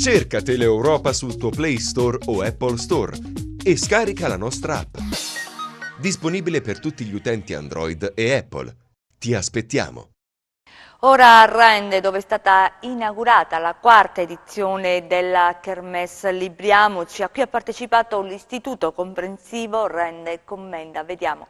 Cerca Teleeuropa sul tuo Play Store o Apple Store e scarica la nostra app. Disponibile per tutti gli utenti Android e Apple. Ti aspettiamo! Ora a Rende, dove è stata inaugurata la quarta edizione della Kermesse Libriamoci, a cui ha partecipato l'Istituto Comprensivo Rende Commenda. Vediamo.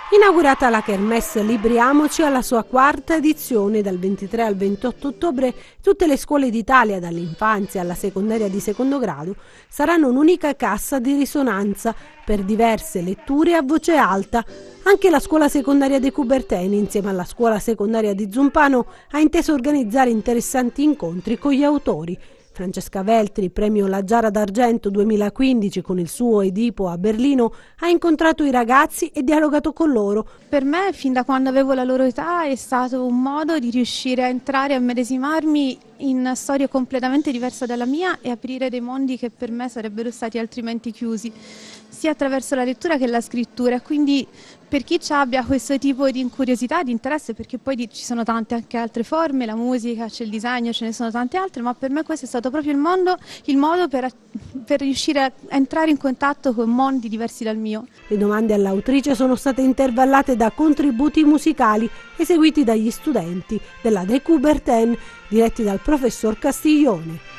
Inaugurata la Kermesse Libriamoci alla sua quarta edizione dal 23 al 28 ottobre, tutte le scuole d'Italia, dall'infanzia alla secondaria di secondo grado, saranno un'unica cassa di risonanza per diverse letture a voce alta. Anche la scuola secondaria dei Cuberteni, insieme alla scuola secondaria di Zumpano, ha inteso organizzare interessanti incontri con gli autori. Francesca Veltri, premio La Giara d'Argento 2015 con il suo Edipo a Berlino, ha incontrato i ragazzi e dialogato con loro. Per me, fin da quando avevo la loro età, è stato un modo di riuscire a entrare e a medesimarmi in storie completamente diverse dalla mia e aprire dei mondi che per me sarebbero stati altrimenti chiusi, sia attraverso la lettura che la scrittura. Quindi per chi abbia questo tipo di curiosità, di interesse, perché poi ci sono tante anche altre forme, la musica, c'è il disegno, ce ne sono tante altre, ma per me questo è stato proprio il modo per riuscire a entrare in contatto con mondi diversi dal mio. Le domande all'autrice sono state intervallate da contributi musicali eseguiti dagli studenti della De Coubertin, diretti dal professor Castiglione.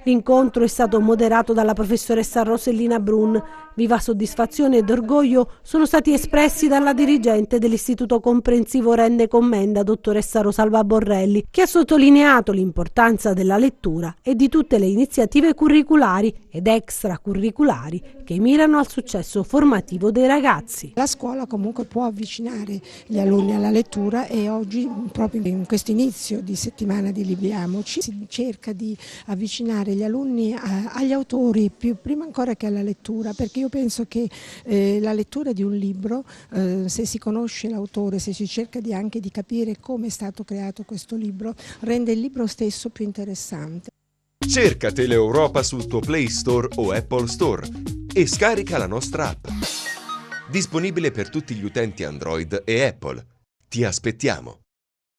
L'incontro è stato moderato dalla professoressa Rosellina Brun. Viva soddisfazione ed orgoglio sono stati espressi dalla dirigente dell'Istituto Comprensivo Rende Commenda, dottoressa Rosalba Borrelli, che ha sottolineato l'importanza della lettura e di tutte le iniziative curriculari ed extracurriculari che mirano al successo formativo dei ragazzi. La scuola comunque può avvicinare gli alunni alla lettura e oggi, proprio in questo inizio di settimana di Libriamoci, si cerca di avvicinare gli alunni agli autori, prima ancora che alla lettura, perché io penso che la lettura di un libro, se si conosce l'autore, se si cerca anche di capire come è stato creato questo libro, rende il libro stesso più interessante. Cerca Teleeuropa sul tuo Play Store o Apple Store e scarica la nostra app. Disponibile per tutti gli utenti Android e Apple. Ti aspettiamo!